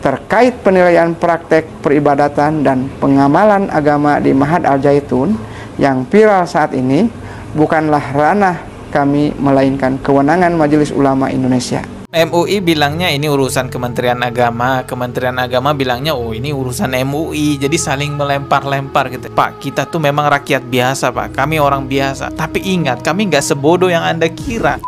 terkait penilaian praktek peribadatan dan pengamalan agama di Ma'had Al-Zaitun yang viral saat ini bukanlah ranah kami, melainkan kewenangan Majelis Ulama Indonesia. MUI bilangnya ini urusan Kementerian Agama, Kementerian Agama bilangnya oh ini urusan MUI, jadi saling melempar-lempar gitu. Pak, kita tuh memang rakyat biasa Pak, kami orang biasa, tapi ingat kami nggak sebodoh yang Anda kira.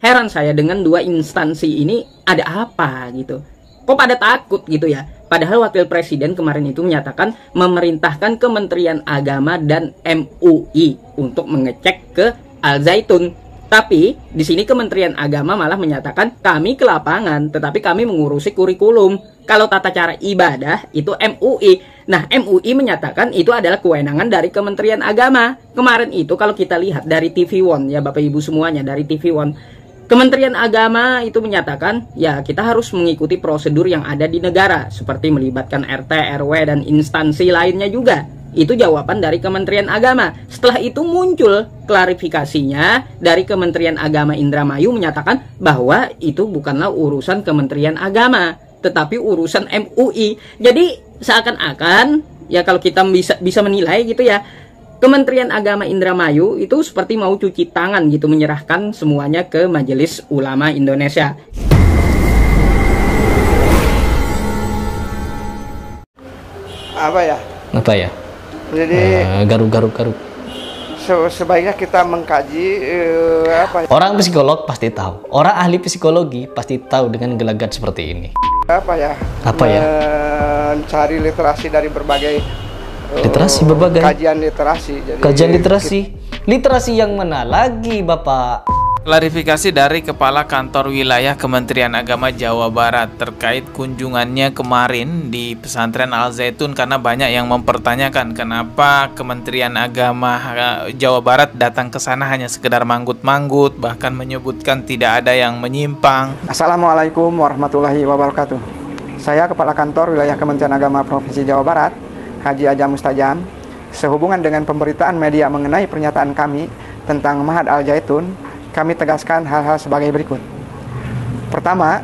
Heran saya dengan dua instansi ini, ada apa gitu, kok pada takut gitu ya. Padahal Wakil Presiden kemarin itu menyatakan memerintahkan Kementerian Agama dan MUI untuk mengecek ke Al-Zaitun. Tapi di sini Kementerian Agama malah menyatakan kami ke lapangan, tetapi kami mengurusi kurikulum. Kalau tata cara ibadah itu MUI. Nah, MUI menyatakan itu adalah kewenangan dari Kementerian Agama. Kemarin itu kalau kita lihat dari TV One ya Bapak Ibu semuanya, dari TV One, Kementerian Agama itu menyatakan ya kita harus mengikuti prosedur yang ada di negara, seperti melibatkan RT, RW dan instansi lainnya juga. Itu jawaban dari Kementerian Agama. Setelah itu muncul klarifikasinya dari Kementerian Agama Indramayu menyatakan bahwa itu bukanlah urusan Kementerian Agama, tetapi urusan MUI. Jadi seakan-akan ya kalau kita bisa menilai gitu ya, Kementerian Agama Indramayu itu seperti mau cuci tangan gitu, menyerahkan semuanya ke Majelis Ulama Indonesia. Apa ya? Jadi garuk. sebaiknya kita mengkaji Orang psikolog pasti tahu. Orang ahli psikologi pasti tahu dengan gelagat seperti ini. Mencari literasi dari berbagai kajian literasi. Jadi kajian literasi yang mana lagi Bapak? Klarifikasi dari Kepala Kantor Wilayah Kementerian Agama Jawa Barat terkait kunjungannya kemarin di pesantren Al-Zaitun, karena banyak yang mempertanyakan kenapa Kementerian Agama Jawa Barat datang ke sana hanya sekedar manggut-manggut, bahkan menyebutkan tidak ada yang menyimpang. Assalamualaikum warahmatullahi wabarakatuh. Saya Kepala Kantor Wilayah Kementerian Agama Provinsi Jawa Barat, Haji Ajam Mustajam, sehubungan dengan pemberitaan media mengenai pernyataan kami tentang Ma'had Al-Zaitun, kami tegaskan hal-hal sebagai berikut. Pertama,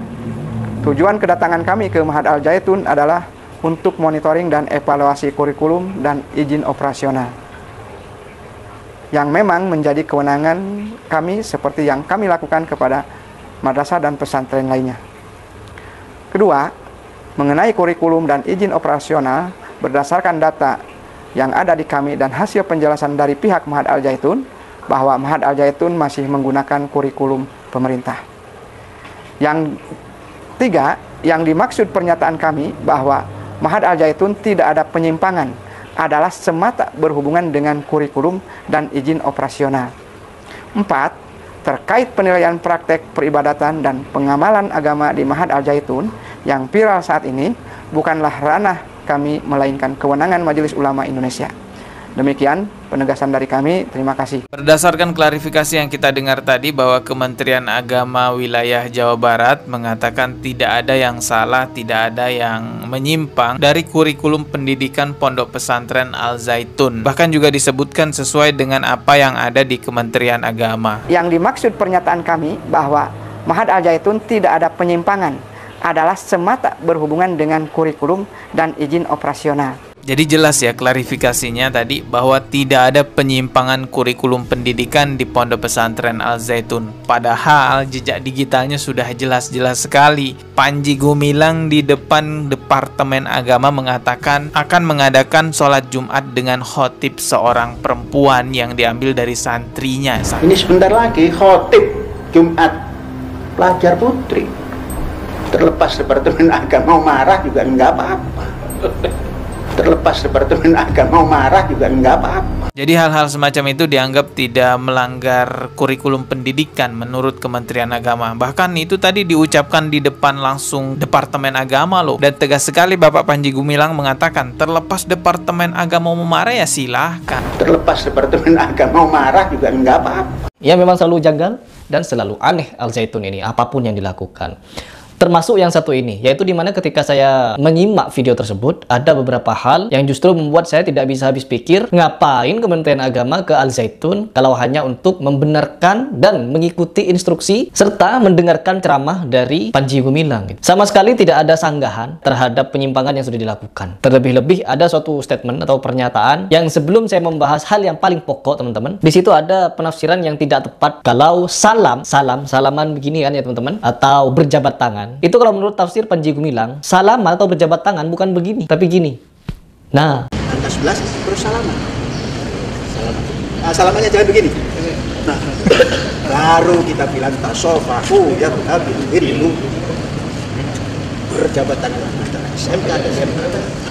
tujuan kedatangan kami ke Ma'had Al-Zaitun adalah untuk monitoring dan evaluasi kurikulum dan izin operasional yang memang menjadi kewenangan kami seperti yang kami lakukan kepada madrasah dan pesantren lainnya. Kedua, mengenai kurikulum dan izin operasional berdasarkan data yang ada di kami dan hasil penjelasan dari pihak Ma'had Al-Zaitun bahwa Ma'had Al-Zaitun masih menggunakan kurikulum pemerintah. Yang tiga, yang dimaksud pernyataan kami bahwa Ma'had Al-Zaitun tidak ada penyimpangan adalah semata berhubungan dengan kurikulum dan izin operasional. Empat, terkait penilaian praktek peribadatan dan pengamalan agama di Ma'had Al-Zaitun yang viral saat ini bukanlah ranah kami, melainkan kewenangan Majelis Ulama Indonesia. Demikian penegasan dari kami, terima kasih. Berdasarkan klarifikasi yang kita dengar tadi bahwa Kementerian Agama Wilayah Jawa Barat mengatakan tidak ada yang salah, tidak ada yang menyimpang dari kurikulum pendidikan Pondok Pesantren Al-Zaitun. Bahkan juga disebutkan sesuai dengan apa yang ada di Kementerian Agama. Yang dimaksud pernyataan kami bahwa Ma'had Al-Zaitun tidak ada penyimpangan adalah semata berhubungan dengan kurikulum dan izin operasional. Jadi jelas ya klarifikasinya tadi bahwa tidak ada penyimpangan kurikulum pendidikan di Pondok Pesantren Al-Zaitun. Padahal jejak digitalnya sudah jelas-jelas sekali. Panji Gumilang di depan Departemen Agama mengatakan akan mengadakan sholat Jumat dengan khotib seorang perempuan yang diambil dari santrinya. Ini sebentar lagi khotib Jumat pelajar putri. Terlepas Departemen Agama mau marah juga nggak apa-apa. Terlepas Departemen Agama mau marah juga nggak apa-apa. Jadi hal-hal semacam itu dianggap tidak melanggar kurikulum pendidikan menurut Kementerian Agama. Bahkan itu tadi diucapkan di depan langsung Departemen Agama loh. Dan tegas sekali Bapak Panji Gumilang mengatakan terlepas Departemen Agama mau marah ya silahkan. Terlepas Departemen Agama mau marah juga nggak apa-apa. Ya memang selalu janggal dan selalu aneh Al-Zaitun ini apapun yang dilakukan. Termasuk yang satu ini, yaitu dimana ketika saya menyimak video tersebut, ada beberapa hal yang justru membuat saya tidak bisa habis pikir, ngapain Kementerian Agama ke Al Zaitun kalau hanya untuk membenarkan dan mengikuti instruksi serta mendengarkan ceramah dari Panji Gumilang. Sama sekali tidak ada sanggahan terhadap penyimpangan yang sudah dilakukan. Terlebih-lebih ada suatu statement atau pernyataan yang sebelum saya membahas hal yang paling pokok, teman-teman, di situ ada penafsiran yang tidak tepat kalau salaman begini kan ya teman-teman, atau berjabat tangan. Itu kalau menurut tafsir Panji Gumilang, salaman atau berjabat tangan bukan begini, tapi gini. Nah, angka 11 terus salaman. Nah, salamannya jangan begini. Nah, baru kita bilang tasofahu ya bil berjabat tangan antara SMK dan SMK,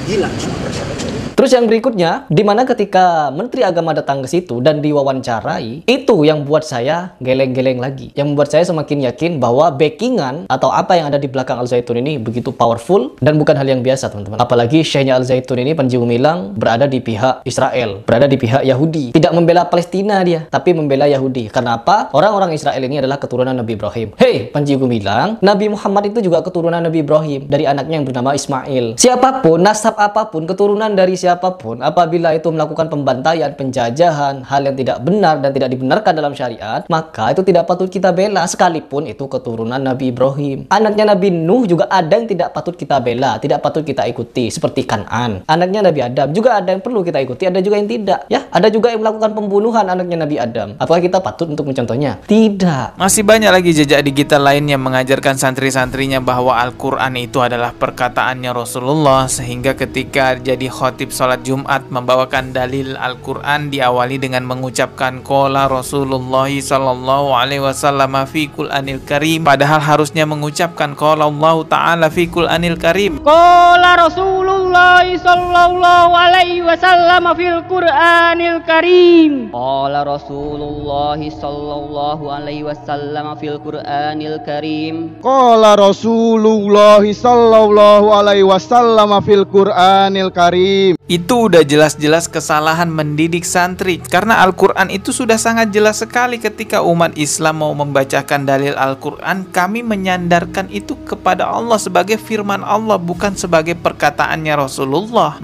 hilang semua persahabatan. Terus yang berikutnya, dimana ketika Menteri Agama datang ke situ dan diwawancarai, itu yang buat saya geleng-geleng lagi. Yang membuat saya semakin yakin bahwa backingan atau apa yang ada di belakang Al Zaitun ini begitu powerful dan bukan hal yang biasa, teman-teman. Apalagi Syekhnya Al Zaitun ini, Panji Gumilang, berada di pihak Israel, berada di pihak Yahudi. Tidak membela Palestina dia, tapi membela Yahudi. Karena apa? Orang-orang Israel ini adalah keturunan Nabi Ibrahim. Hei, Panji Gumilang, Nabi Muhammad itu juga keturunan Nabi Ibrahim dari anaknya yang bernama Ismail. Siapapun, nasab apapun, keturunan dari siapapun, apabila itu melakukan pembantaian, penjajahan, hal yang tidak benar dan tidak dibenarkan dalam syariat, maka itu tidak patut kita bela, sekalipun itu keturunan Nabi Ibrahim. Anaknya Nabi Nuh juga ada yang tidak patut kita bela, tidak patut kita ikuti, seperti Kan'an. Anaknya Nabi Adam juga ada yang perlu kita ikuti, ada juga yang tidak. Ya, ada juga yang melakukan pembunuhan anaknya Nabi Adam. Apakah kita patut untuk mencontohnya? Tidak. Masih banyak lagi jejak digital lain yang mengajarkan santri-santrinya bahwa Al-Quran itu adalah perkataannya Rasulullah, sehingga ketika jadi khotib sholat Jumat membawakan dalil Al-Quran diawali dengan mengucapkan qala Rasulullah sallallahu alaihi wasallam fi Qur'anil Karim, padahal harusnya mengucapkan qala Allah Ta'ala fi Qur'anil Karim. Qala Rasulullah sallallahu alaihi wasallam fil Qur'anil Karim. Qala Rasulullah sallallahu alaihi wasallam fil Qur'anil Karim. Qala Rasulullah sallallahu alaihi wasallam fil Qur'anil Karim. Itu udah jelas-jelas kesalahan mendidik santri, karena Al-Quran itu sudah sangat jelas sekali. Ketika umat Islam mau membacakan dalil Al-Quran, kami menyandarkan itu kepada Allah sebagai firman Allah, bukan sebagai perkataannya Rasulullah.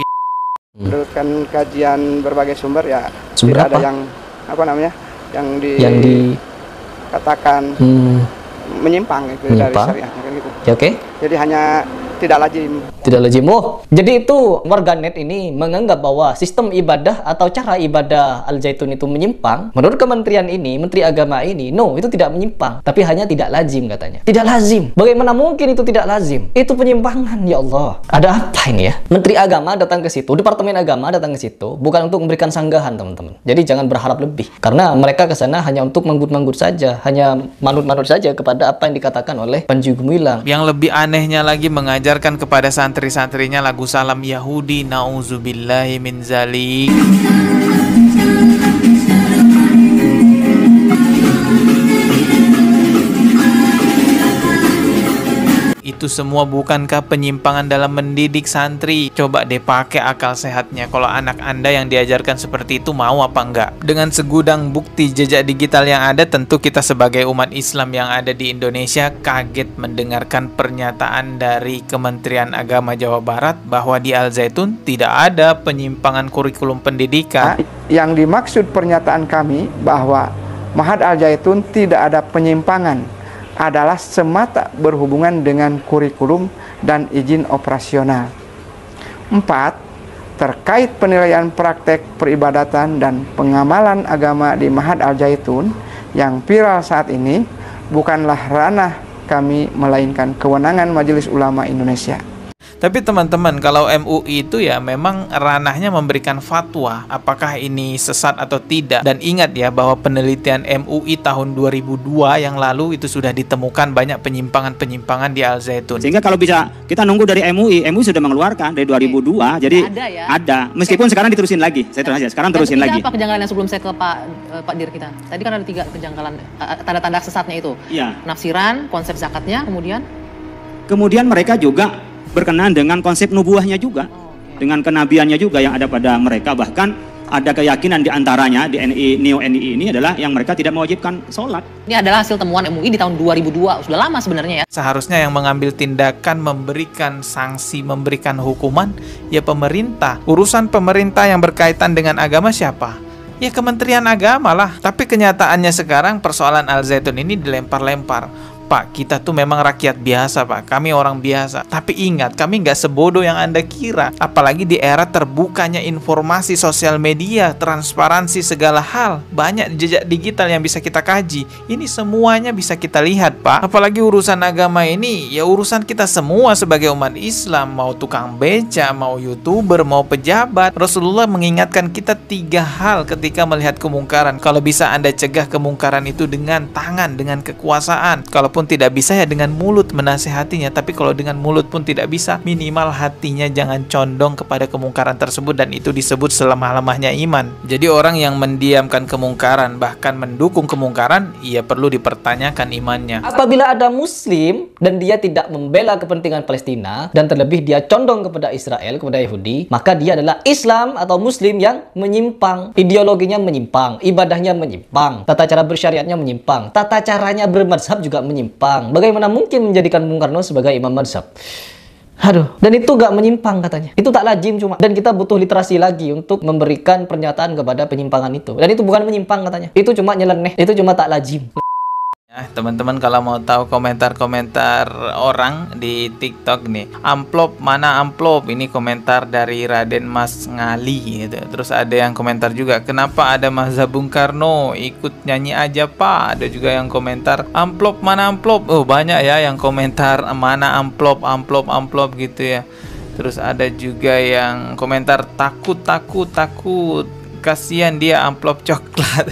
Berdasarkan kajian berbagai sumber ya, Sumber tidak ada apa? yang yang dikatakan menyimpang itu dari Menyimpang? syariat kan gitu. Ya, oke. Jadi hanya tidak lazim. Tidak lazim. Oh, jadi itu warganet ini menganggap bahwa sistem ibadah atau cara ibadah Al Zaitun itu menyimpang. Menurut kementerian ini, Menteri Agama ini, no, itu tidak menyimpang, tapi hanya tidak lazim katanya. Tidak lazim. Bagaimana mungkin itu tidak lazim? Itu penyimpangan, ya Allah. Ada apa ini ya? Menteri Agama datang ke situ, Departemen Agama datang ke situ bukan untuk memberikan sanggahan, teman-teman. Jadi jangan berharap lebih, karena mereka ke sana hanya untuk manggut-manggut saja, hanya manut-manut saja kepada apa yang dikatakan oleh Panji Gumilang. Yang lebih anehnya lagi, mengajarkan kepada santri-santrinya lagu salam Yahudi. Nauzubillahi min zalik. Itu semua bukankah penyimpangan dalam mendidik santri? Coba deh pakai akal sehatnya. Kalau anak Anda yang diajarkan seperti itu, mau apa enggak? Dengan segudang bukti jejak digital yang ada, tentu kita sebagai umat Islam yang ada di Indonesia kaget mendengarkan pernyataan dari Kementerian Agama Jawa Barat bahwa di Al Zaitun tidak ada penyimpangan kurikulum pendidikan. Yang dimaksud pernyataan kami bahwa Ma'had Al Zaitun tidak ada penyimpangan adalah semata berhubungan dengan kurikulum dan izin operasional. 4. Terkait penilaian praktek peribadatan dan pengamalan agama di Ma'had Al Zaitun yang viral saat ini bukanlah ranah kami, melainkan kewenangan Majelis Ulama Indonesia. Tapi teman-teman, kalau MUI itu ya memang ranahnya memberikan fatwa apakah ini sesat atau tidak. Dan ingat ya bahwa penelitian MUI tahun 2002 yang lalu itu sudah ditemukan banyak penyimpangan-penyimpangan di Al Zaitun. Sehingga kalau bisa kita nunggu dari MUI sudah mengeluarkan dari 2002, jadi ada ya? ada. Meskipun sekarang diterusin lagi, saya terus aja. Sekarang terusin lagi. Apa kejanggalan yang sebelum saya ke Pak Dir kita? Tadi kan ada 3 kejanggalan, tanda-tanda sesatnya itu. Iya. Penafsiran, konsep zakatnya, Kemudian mereka juga berkenaan dengan konsep nubuahnya juga, dengan kenabiannya juga yang ada pada mereka. Bahkan ada keyakinan di antaranya di NI, Neo NI ini adalah yang mereka tidak mewajibkan sholat. Ini adalah hasil temuan MUI di tahun 2002. Sudah lama sebenarnya ya. Seharusnya yang mengambil tindakan, memberikan sanksi, memberikan hukuman, ya pemerintah. Urusan pemerintah yang berkaitan dengan agama siapa? Ya Kementerian Agama lah. Tapi kenyataannya sekarang persoalan Al Zaitun ini dilempar-lempar. Pak, kita tuh memang rakyat biasa, Pak. Kami orang biasa. Tapi ingat, kami nggak sebodoh yang Anda kira. Apalagi di era terbukanya informasi sosial media, transparansi segala hal. Banyak jejak digital yang bisa kita kaji. Ini semuanya bisa kita lihat, Pak. Apalagi urusan agama ini, ya urusan kita semua sebagai umat Islam. Mau tukang beca, mau YouTuber, mau pejabat. Rasulullah mengingatkan kita 3 hal ketika melihat kemungkaran. Kalau bisa Anda cegah kemungkaran itu dengan tangan, dengan kekuasaan. Kalaupun tidak bisa ya dengan mulut menasehatinya. Tapi kalau dengan mulut pun tidak bisa, minimal hatinya jangan condong kepada kemungkaran tersebut, dan itu disebut selemah-lemahnya iman. Jadi orang yang mendiamkan kemungkaran, bahkan mendukung kemungkaran, ia perlu dipertanyakan imannya. Apabila ada Muslim dan dia tidak membela kepentingan Palestina, dan terlebih dia condong kepada Israel, kepada Yahudi, maka dia adalah Islam atau Muslim yang menyimpang. Ideologinya menyimpang, ibadahnya menyimpang, tata cara bersyariatnya menyimpang, tata caranya bermadzhab juga menyimpang. Bagaimana mungkin menjadikan Bung Karno sebagai imam mazhab? Aduh, dan itu gak menyimpang katanya. Itu tak lazim cuma. Dan kita butuh literasi lagi untuk memberikan pernyataan kepada penyimpangan itu. Dan itu bukan menyimpang katanya. Itu cuma nyeleneh. Itu cuma tak lazim. Teman-teman kalau mau tahu komentar-komentar orang di TikTok nih, amplop mana amplop, ini komentar dari Raden Mas Ngali gitu. Terus ada yang komentar juga, kenapa ada mazhab Bung Karno, ikut nyanyi aja Pak. Ada juga yang komentar amplop mana amplop. Oh banyak ya yang komentar mana amplop gitu ya. Terus ada juga yang komentar takut, kasihan dia amplop coklat.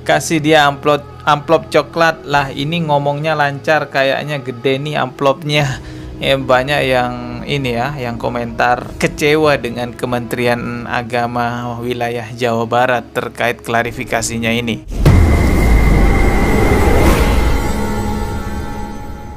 Kasih dia amplop coklat lah, ini ngomongnya lancar, kayaknya gede nih amplopnya. Ya banyak yang ini ya, yang komentar kecewa dengan Kementerian Agama wilayah Jawa Barat terkait klarifikasinya ini.